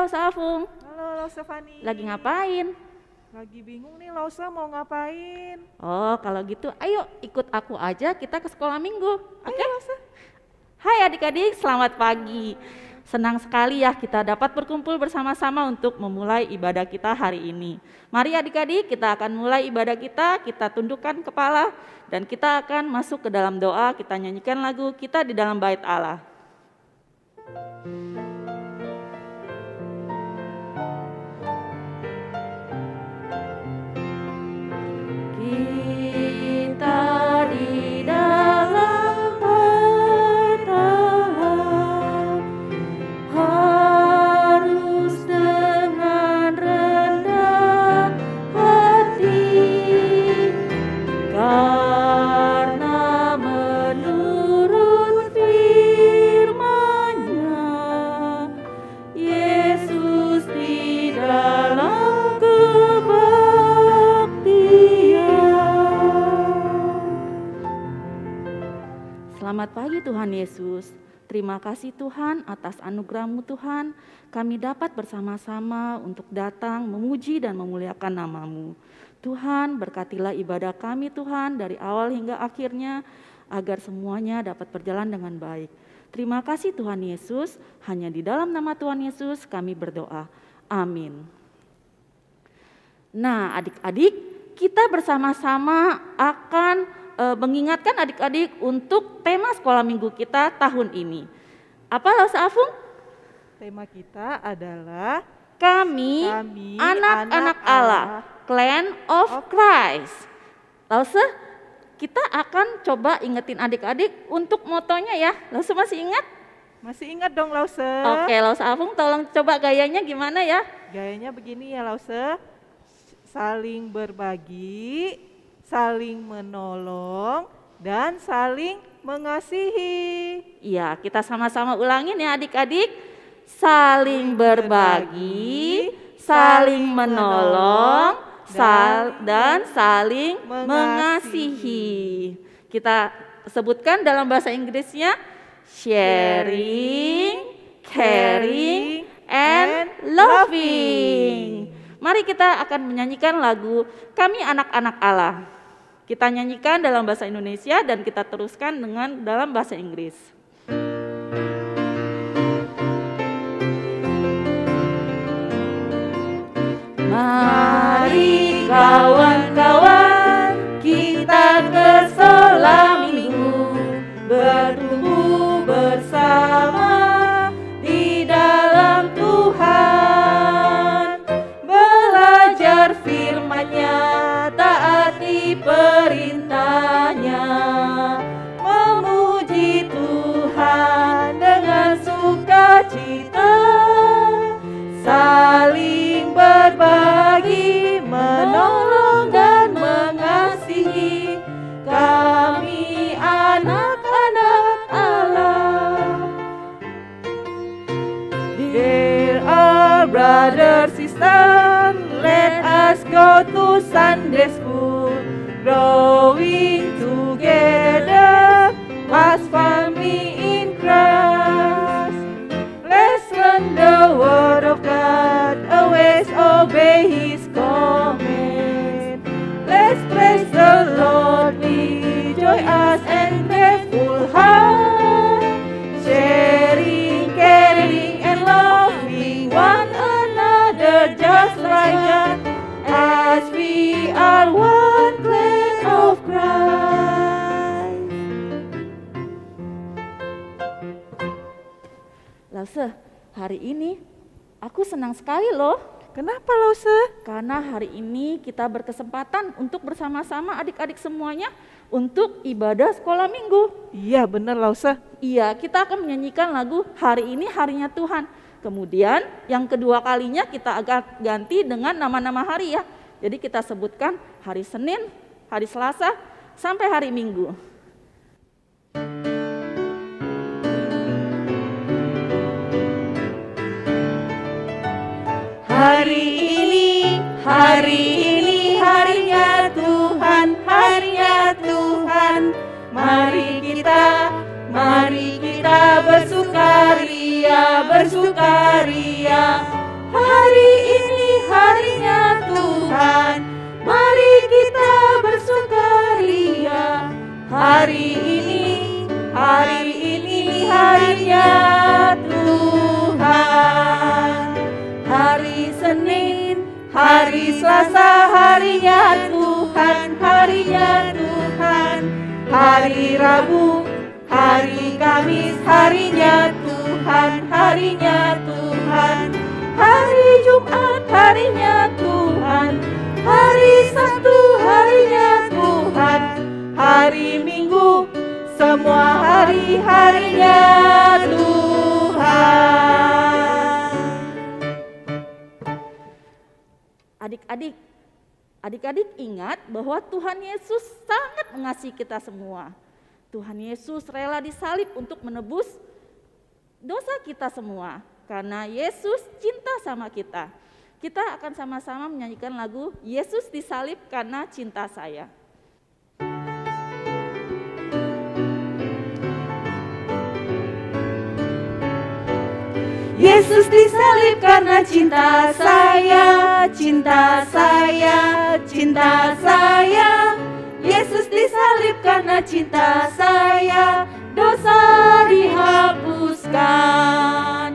Lause Afung. Halo Lause Fani. Lagi ngapain? Lagi bingung nih Lause mau ngapain. Oh, kalau gitu ayo ikut aku aja kita ke sekolah minggu. Oke Lause. Hai adik-adik, selamat pagi. Senang sekali ya kita dapat berkumpul bersama-sama untuk memulai ibadah kita hari ini. Mari adik-adik, kita akan mulai ibadah kita tundukkan kepala dan kita akan masuk ke dalam doa, kita nyanyikan lagu kita di dalam bait Allah. Kita di dalam bait Allah harus dengan rendah hati, karena menurut firman-Nya Yesus di dalam kebaktian. Selamat pagi Tuhan Yesus. Terima kasih Tuhan atas anugerah-Mu Tuhan. Kami dapat bersama-sama untuk datang memuji dan memuliakan nama-Mu. Tuhan, berkatilah ibadah kami Tuhan dari awal hingga akhirnya agar semuanya dapat berjalan dengan baik. Terima kasih Tuhan Yesus. Hanya di dalam nama Tuhan Yesus kami berdoa. Amin. Nah, adik-adik, kita bersama-sama akan mengingatkan adik-adik untuk tema sekolah minggu kita tahun ini. Apa Lause Afung? Tema kita adalah Kami anak-anak Allah, Clan of Christ. Lause, kita akan coba ingetin adik-adik untuk motonya ya. Lause masih ingat? Masih ingat dong Lause? Oke, Lause Afung tolong coba gayanya gimana ya? Gayanya begini ya Lause. Saling berbagi, saling menolong, dan saling mengasihi. Iya, kita sama-sama ulangin ya adik-adik. Saling berbagi, saling menolong, dan saling mengasihi. Kita sebutkan dalam bahasa Inggrisnya sharing, caring, and loving. Mari kita akan menyanyikan lagu Kami Anak-anak Allah. Kita nyanyikan dalam bahasa Indonesia dan kita teruskan dengan dalam bahasa Inggris. Mari kawan-kawan kita ke sekolah minggu, bertumbuh bersama di dalam Tuhan, belajar firman-Nya, taati perintah-Nya, memuji Tuhan dengan sukacita, saling berbagi, menolong dan mengasihi. Kami anak-anak Allah. Dear our brothers, sisters, let us go to Sunday school, growing together as family in Christ. Let's learn the word of God, always obey His command. Let's praise the Lord with joyous and grateful heart, sharing, caring, and loving one another just like God, as we are one clan of Christ. Lause, hari ini aku senang sekali loh. Kenapa Lause? Karena hari ini kita berkesempatan untuk bersama-sama adik-adik semuanya untuk ibadah sekolah minggu. Iya benar Lause. Iya, kita akan menyanyikan lagu Hari Ini Harinya Tuhan. Kemudian yang kedua kalinya kita agak ganti dengan nama-nama hari ya. Jadi kita sebutkan hari Senin, hari Selasa, sampai hari Minggu. Hari ini harinya Tuhan, harinya Tuhan. Mari kita bersukaria, bersukaria. Hari ini harinya Tuhan. Hari Senin, hari Selasa harinya Tuhan, harinya Tuhan. Hari Rabu, hari Kamis harinya Tuhan, harinya Tuhan. Hari Jumat harinya Tuhan, hari Sabtu harinya Tuhan. Hari Minggu, semua hari-harinya Tuhan. Adik-adik ingat bahwa Tuhan Yesus sangat mengasihi kita semua. Tuhan Yesus rela disalib untuk menebus dosa kita semua. Karena Yesus cinta sama kita. Kita akan sama-sama menyanyikan lagu Yesus disalib karena cinta saya. Yesus disalib karena cinta saya, cinta saya, cinta saya. Yesus disalib karena cinta saya, dosa dihapuskan.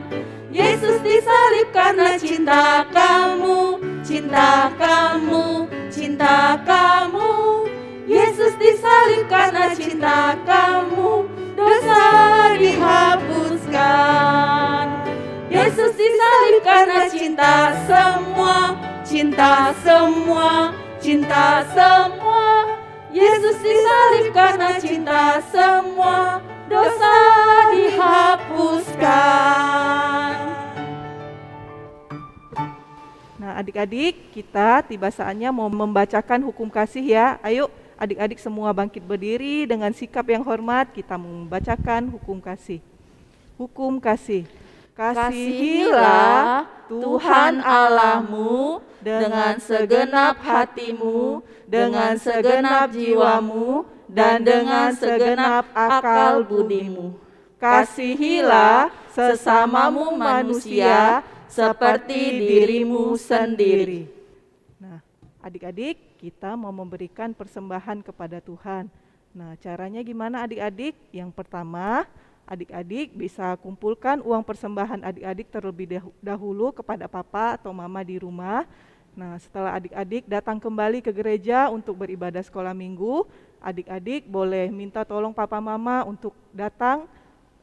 Yesus disalib karena cinta kamu, cinta kamu, cinta kamu. Yesus disalib karena cinta kamu, dosa dihapuskan. Yesus disalib karena cinta semua, cinta semua, cinta semua. Yesus disalib karena cinta semua, dosa dihapuskan. Nah, adik-adik, kita tiba saatnya mau membacakan hukum kasih ya. Ayo adik-adik semua bangkit berdiri dengan sikap yang hormat, kita membacakan hukum kasih. Hukum kasih. Kasihilah Tuhan Allahmu dengan segenap hatimu, dengan segenap jiwamu, dan dengan segenap akal budimu. Kasihilah sesamamu manusia seperti dirimu sendiri. Nah, adik-adik, kita mau memberikan persembahan kepada Tuhan. Nah, caranya gimana adik-adik? Yang pertama, adik-adik bisa kumpulkan uang persembahan adik-adik terlebih dahulu kepada papa atau mama di rumah. Nah, setelah adik-adik datang kembali ke gereja untuk beribadah sekolah minggu, adik-adik boleh minta tolong papa mama untuk datang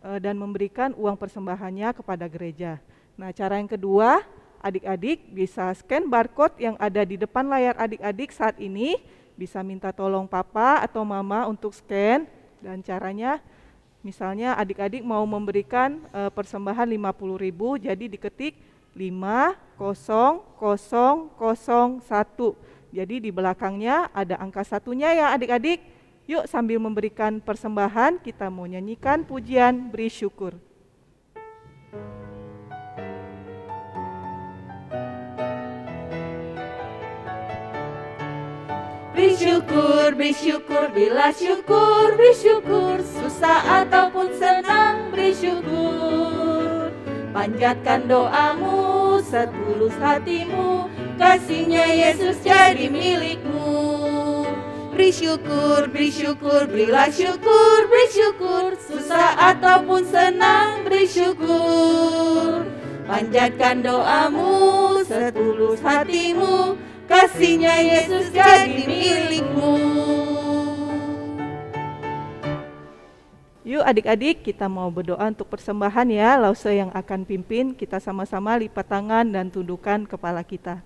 dan memberikan uang persembahannya kepada gereja. Nah, cara yang kedua, adik-adik bisa scan barcode yang ada di depan layar adik-adik saat ini, bisa minta tolong papa atau mama untuk scan, dan caranya misalnya adik-adik mau memberikan persembahan 50.000, jadi diketik 50001. Jadi di belakangnya ada angka satunya ya adik-adik. Yuk sambil memberikan persembahan kita mau nyanyikan pujian beri syukur. Beri syukur, beri syukur, bila syukur, beri syukur, susah ataupun senang, beri syukur. Panjatkan doamu, setulus hatimu, kasihnya Yesus jadi milikmu. Beri syukur, berilah syukur, beri syukur, susah ataupun senang, beri syukur. Panjatkan doamu, setulus hatimu, kasihnya Yesus jadi milikmu. Yuk adik-adik kita mau berdoa untuk persembahan ya. Lause yang akan pimpin, kita sama-sama lipat tangan dan tundukkan kepala kita.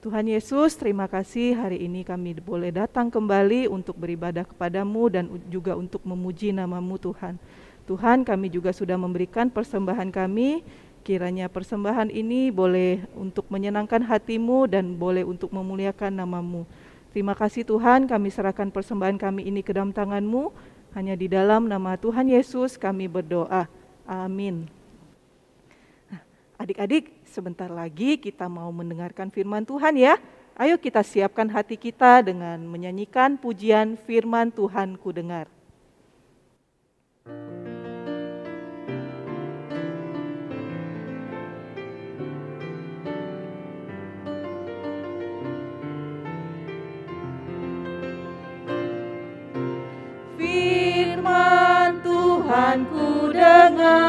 Tuhan Yesus, terima kasih hari ini kami boleh datang kembali untuk beribadah kepadamu dan juga untuk memuji namamu Tuhan. Tuhan, kami juga sudah memberikan persembahan kami. Kiranya persembahan ini boleh untuk menyenangkan hatimu dan boleh untuk memuliakan namamu. Terima kasih Tuhan, kami serahkan persembahan kami ini ke dalam tanganmu. Hanya di dalam nama Tuhan Yesus kami berdoa. Amin. Nah, adik-adik, sebentar lagi kita mau mendengarkan firman Tuhan ya. Ayo kita siapkan hati kita dengan menyanyikan pujian firman Tuhan ku dengar. Tuhan ku dengar.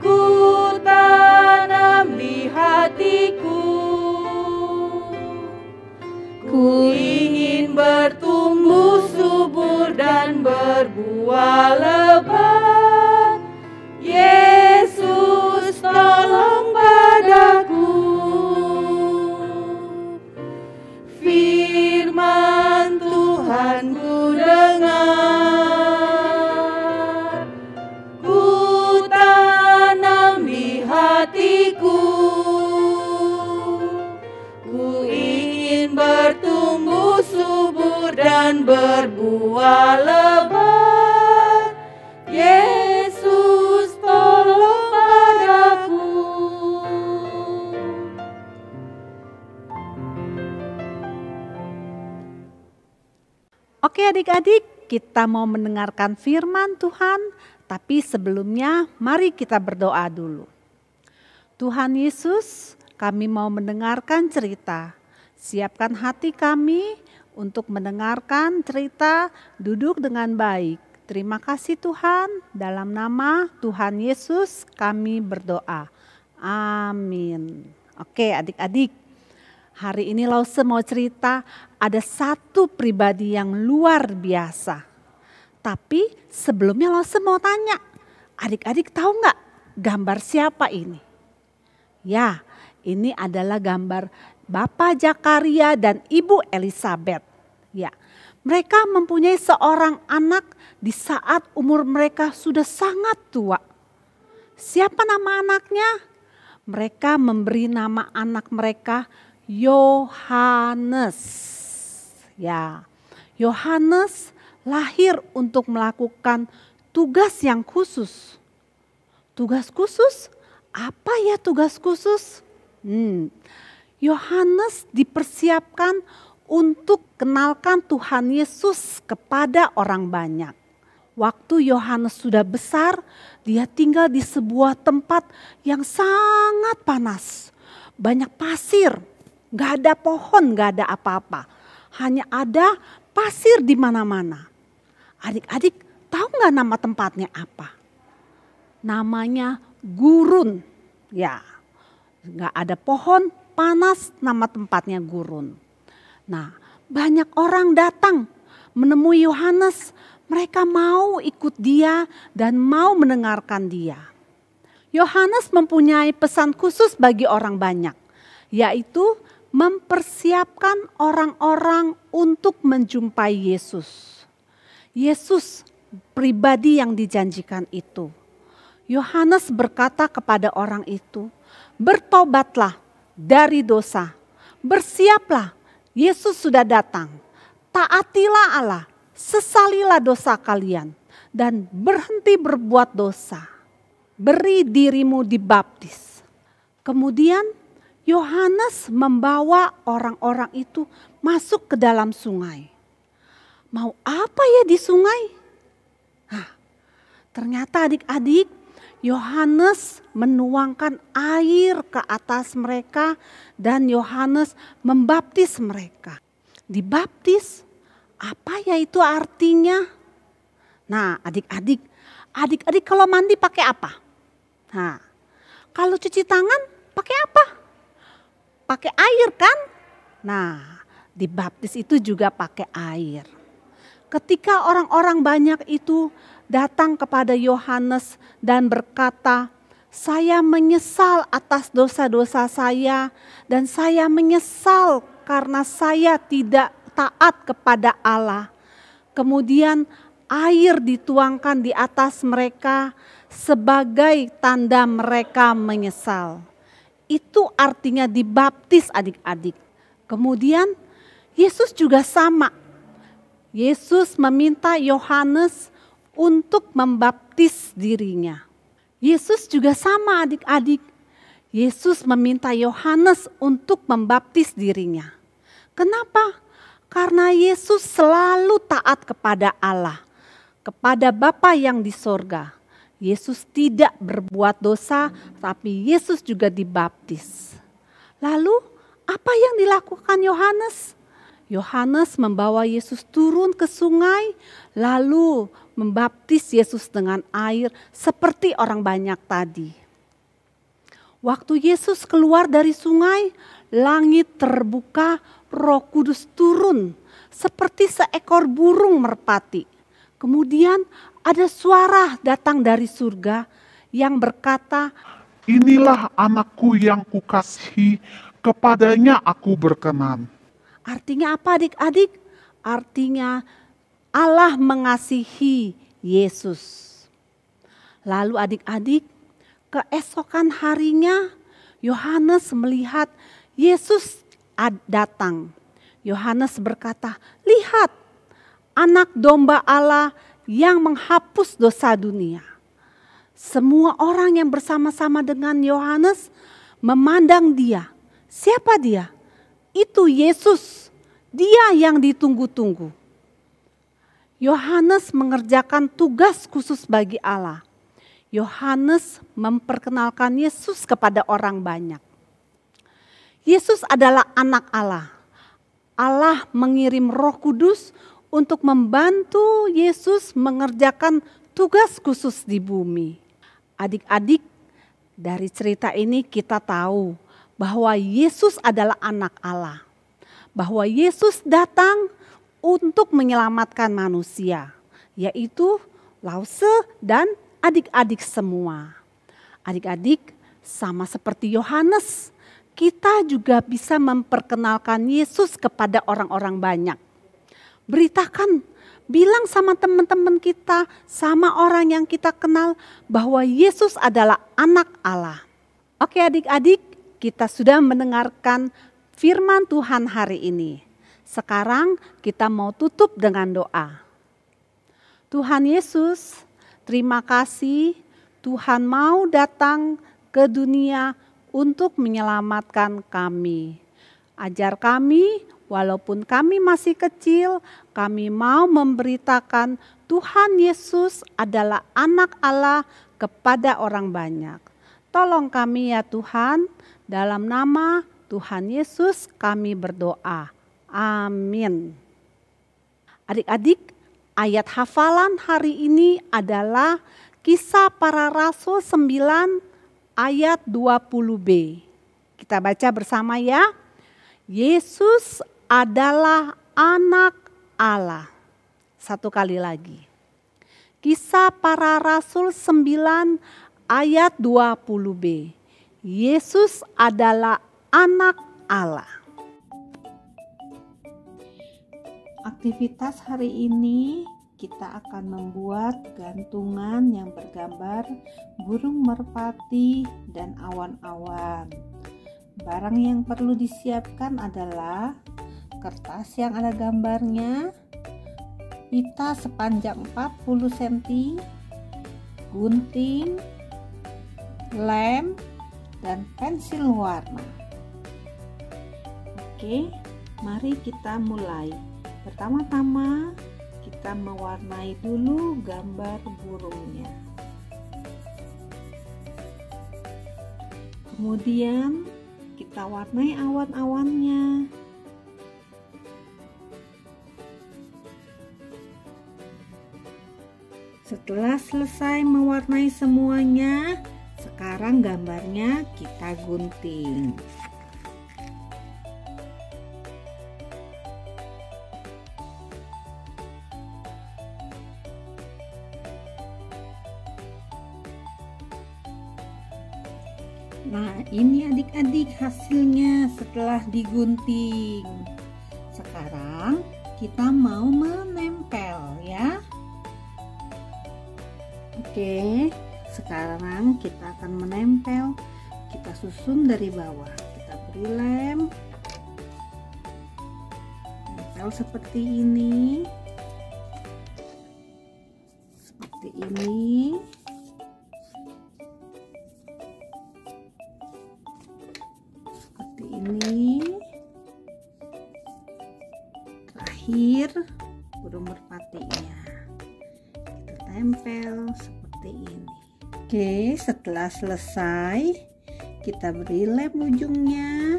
Ku tanam di hatiku, ku ingin bertumbuh subur dan berbuah lebat. Yesus tolong padaku. Firman Tuhan ku dengar, ku tanam di hatiku, ku ingin bertumbuh subur dan berbuah lebat. Yesus tolong padaku. Oke adik-adik, kita mau mendengarkan firman Tuhan, tapi sebelumnya mari kita berdoa dulu. Tuhan Yesus, kami mau mendengarkan cerita. Siapkan hati kami untuk mendengarkan cerita, duduk dengan baik. Terima kasih Tuhan, dalam nama Tuhan Yesus kami berdoa. Amin. Oke adik-adik, hari ini Lause mau cerita ada satu pribadi yang luar biasa. Tapi sebelumnya Lause mau tanya, adik-adik tahu nggak gambar siapa ini? Ya, ini adalah gambar Bapak Zakaria dan Ibu Elizabeth. Ya, mereka mempunyai seorang anak di saat umur mereka sudah sangat tua. Siapa nama anaknya? Mereka memberi nama anak mereka Yohanes. Ya, Yohanes lahir untuk melakukan tugas yang khusus. Tugas khusus? Apa ya tugas khusus? Yohanes dipersiapkan untuk kenalkan Tuhan Yesus kepada orang banyak. Waktu Yohanes sudah besar, dia tinggal di sebuah tempat yang sangat panas. Banyak pasir, gak ada pohon, gak ada apa-apa. Hanya ada pasir di mana-mana. Adik-adik tahu gak nama tempatnya apa? Namanya gurun. Ya, gak ada pohon, panas, nama tempatnya gurun. Nah, banyak orang datang menemui Yohanes. Mereka mau ikut dia dan mau mendengarkan dia. Yohanes mempunyai pesan khusus bagi orang banyak, yaitu mempersiapkan orang-orang untuk menjumpai Yesus. Yesus pribadi yang dijanjikan itu. Yohanes berkata kepada orang itu, "Bertobatlah dari dosa, bersiaplah, Yesus sudah datang. Taatilah Allah, sesalilah dosa kalian, dan berhenti berbuat dosa. Beri dirimu dibaptis." Kemudian Yohanes membawa orang-orang itu masuk ke dalam sungai. Mau apa ya di sungai? Ternyata adik-adik, Yohanes menuangkan air ke atas mereka dan Yohanes membaptis mereka. Dibaptis, apa ya itu artinya? Nah, adik-adik kalau mandi pakai apa? Nah, kalau cuci tangan pakai apa? Pakai air kan? Nah, dibaptis itu juga pakai air. Ketika orang-orang banyak itu datang kepada Yohanes dan berkata, "Saya menyesal atas dosa-dosa saya dan saya menyesal karena saya tidak taat kepada Allah." Kemudian air dituangkan di atas mereka sebagai tanda mereka menyesal. Itu artinya dibaptis adik-adik. Kemudian Yesus juga sama. Yesus meminta Yohanes untuk membaptis dirinya. Yesus juga sama adik-adik. Yesus meminta Yohanes untuk membaptis dirinya. Kenapa? Karena Yesus selalu taat kepada Allah, kepada Bapa yang di sorga. Yesus tidak berbuat dosa, tapi Yesus juga dibaptis. Lalu apa yang dilakukan Yohanes? Yohanes membawa Yesus turun ke sungai, lalu membaptis Yesus dengan air seperti orang banyak tadi. Waktu Yesus keluar dari sungai, langit terbuka, Roh Kudus turun seperti seekor burung merpati. Kemudian ada suara datang dari surga yang berkata, "Inilah anakku yang kukasihi, kepadanya aku berkenan." Artinya apa adik-adik? Artinya Allah mengasihi Yesus. Lalu adik-adik, keesokan harinya Yohanes melihat Yesus datang. Yohanes berkata, "Lihat, anak domba Allah yang menghapus dosa dunia." Semua orang yang bersama-sama dengan Yohanes memandang dia. Siapa dia? Itu Yesus, dia yang ditunggu-tunggu. Yohanes mengerjakan tugas khusus bagi Allah. Yohanes memperkenalkan Yesus kepada orang banyak. Yesus adalah anak Allah. Allah mengirim Roh Kudus untuk membantu Yesus mengerjakan tugas khusus di bumi. Adik-adik, dari cerita ini kita tahu bahwa Yesus adalah anak Allah. Bahwa Yesus datang untuk menyelamatkan manusia, yaitu Lause dan adik-adik semua. Adik-adik, sama seperti Yohanes, kita juga bisa memperkenalkan Yesus kepada orang-orang banyak. Beritakan, bilang sama teman-teman kita, sama orang yang kita kenal bahwa Yesus adalah anak Allah. Oke adik-adik, kita sudah mendengarkan firman Tuhan hari ini. Sekarang kita mau tutup dengan doa. Tuhan Yesus, terima kasih Tuhan mau datang ke dunia untuk menyelamatkan kami. Ajar kami, walaupun kami masih kecil, kami mau memberitakan Tuhan Yesus adalah anak Allah kepada orang banyak. Tolong kami ya Tuhan, dalam nama Tuhan Yesus kami berdoa. Amin. Adik-adik, ayat hafalan hari ini adalah Kisah Para Rasul 9 ayat 20b. Kita baca bersama ya. Yesus adalah anak Allah. Satu kali lagi. Kisah Para Rasul 9 ayat 20b. Yesus adalah anak Allah. Aktivitas hari ini kita akan membuat gantungan yang bergambar burung merpati dan awan-awan. Barang yang perlu disiapkan adalah kertas yang ada gambarnya, pita sepanjang 40 cm, gunting, lem, dan pensil warna. Oke, mari kita mulai. Pertama-tama kita mewarnai dulu gambar burungnya. Kemudian kita warnai awan-awannya. Setelah selesai mewarnai semuanya, sekarang gambarnya kita gunting. Nah, ini adik-adik hasilnya setelah digunting. Sekarang kita mau menempel ya. Oke, sekarang kita akan menempel. Kita susun dari bawah. Kita beri lem. Nempel seperti ini. Seperti ini. Seperti ini. Terakhir burung merpatinya. Kita tempel seperti ini. Oke, setelah selesai kita beri lem ujungnya,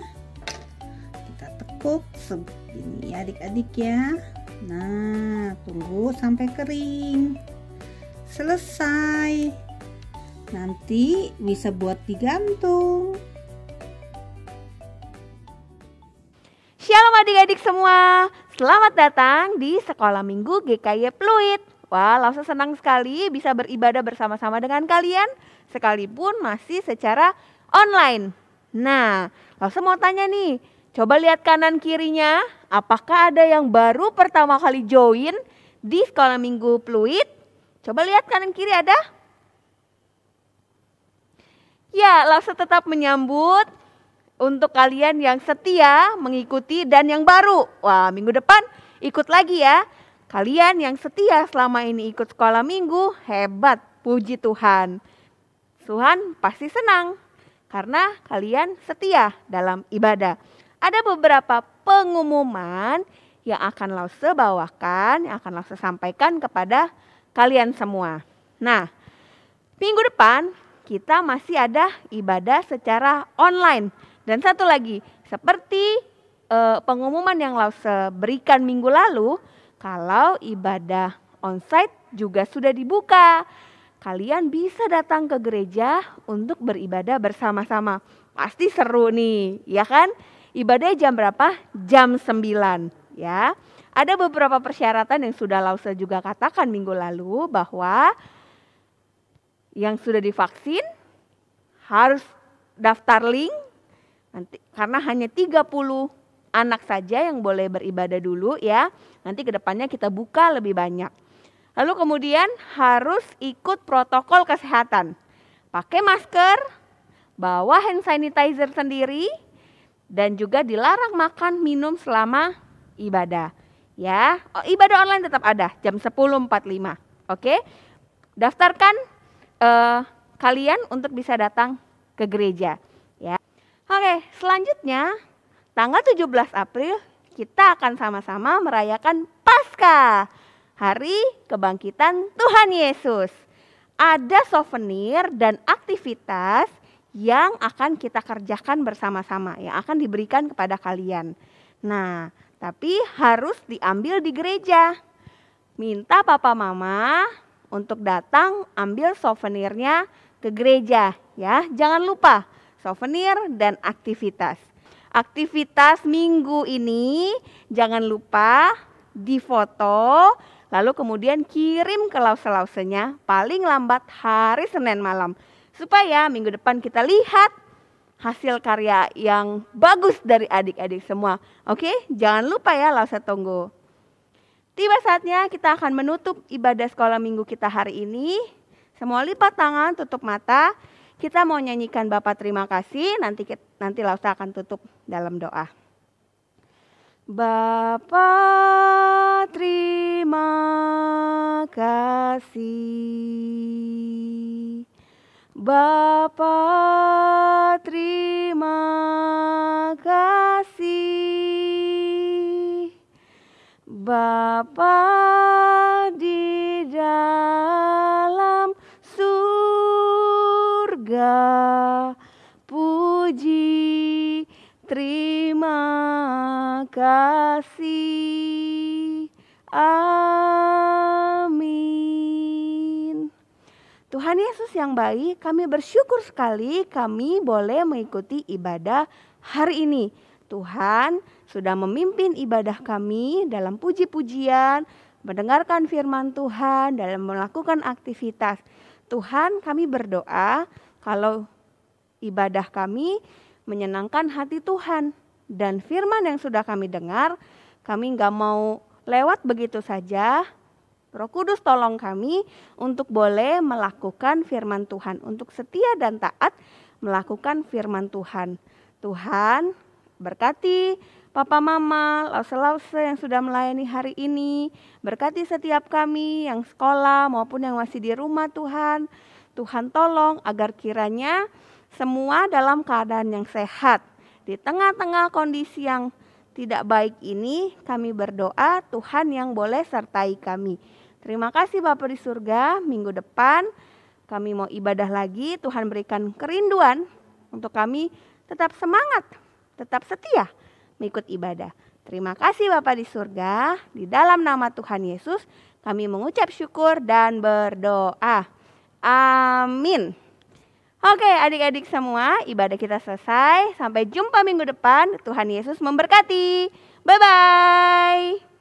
kita ditumpuk segini ya adik-adik ya. Nah, tunggu sampai kering. Selesai. Nanti bisa buat digantung. Shalom adik-adik semua, selamat datang di Sekolah Minggu GKY Pluit. Wah, Lause senang sekali bisa beribadah bersama-sama dengan kalian, sekalipun masih secara online. Nah, Lause mau tanya nih, coba lihat kanan kirinya, apakah ada yang baru pertama kali join di Sekolah Minggu Pluit? Coba lihat kanan kiri ada? Ya, Lause tetap menyambut untuk kalian yang setia mengikuti dan yang baru. Wah, minggu depan ikut lagi ya. Kalian yang setia selama ini ikut sekolah minggu, hebat, puji Tuhan. Tuhan pasti senang karena kalian setia dalam ibadah. Ada beberapa pengumuman yang akan Lause bawakan, yang akan Lause sampaikan kepada kalian semua. Nah, minggu depan kita masih ada ibadah secara online. Dan satu lagi, seperti pengumuman yang Lause berikan minggu lalu, kalau ibadah onsite juga sudah dibuka. Kalian bisa datang ke gereja untuk beribadah bersama-sama. Pasti seru nih, ya kan? Ibadahnya jam berapa? Jam 9, ya. Ada beberapa persyaratan yang sudah Lause juga katakan minggu lalu, bahwa yang sudah divaksin harus daftar link. Nanti, karena hanya 30 anak saja yang boleh beribadah dulu ya. Nanti kedepannya kita buka lebih banyak. Lalu kemudian harus ikut protokol kesehatan. Pakai masker, bawa hand sanitizer sendiri, dan juga dilarang makan minum selama ibadah. Ya, ibadah online tetap ada jam 10.45. Oke, daftarkan kalian untuk bisa datang ke gereja. Oke, selanjutnya tanggal 17 April kita akan sama-sama merayakan Paskah, Hari Kebangkitan Tuhan Yesus. Ada souvenir dan aktivitas yang akan kita kerjakan bersama-sama, yang akan diberikan kepada kalian. Nah, tapi harus diambil di gereja. Minta papa mama untuk datang ambil souvenirnya ke gereja ya. Jangan lupa souvenir dan aktivitas. Aktivitas minggu ini jangan lupa difoto, lalu kemudian kirim ke lause-lausenya paling lambat hari Senin malam. Supaya minggu depan kita lihat hasil karya yang bagus dari adik-adik semua. Oke, jangan lupa ya, Lause tunggu. Tiba saatnya kita akan menutup ibadah sekolah minggu kita hari ini. Semua lipat tangan, tutup mata. Kita mau nyanyikan Bapa terima kasih, nanti Lause akan tutup dalam doa. Bapa terima kasih. Bapa terima kasih. Bapa di dalam surga, puji terima kasih. Amin. Tuhan Yesus yang baik, kami bersyukur sekali kami boleh mengikuti ibadah hari ini. Tuhan sudah memimpin ibadah kami dalam puji-pujian, mendengarkan firman Tuhan, dalam melakukan aktivitas. Tuhan, kami berdoa kalau ibadah kami menyenangkan hati Tuhan. Dan firman yang sudah kami dengar, kami gak mau lewat begitu saja. Roh Kudus tolong kami untuk boleh melakukan firman Tuhan, untuk setia dan taat melakukan firman Tuhan. Tuhan berkati Papa Mama, Lause-Lause yang sudah melayani hari ini. Berkati setiap kami yang sekolah maupun yang masih di rumah Tuhan. Tuhan tolong agar kiranya semua dalam keadaan yang sehat. Di tengah-tengah kondisi yang tidak baik ini, kami berdoa Tuhan yang boleh sertai kami. Terima kasih Bapa di surga, minggu depan kami mau ibadah lagi. Tuhan berikan kerinduan untuk kami tetap semangat, tetap setia mengikut ibadah. Terima kasih Bapa di surga, di dalam nama Tuhan Yesus kami mengucap syukur dan berdoa. Amin. Oke adik-adik semua, ibadah kita selesai. Sampai jumpa minggu depan. Tuhan Yesus memberkati. Bye-bye.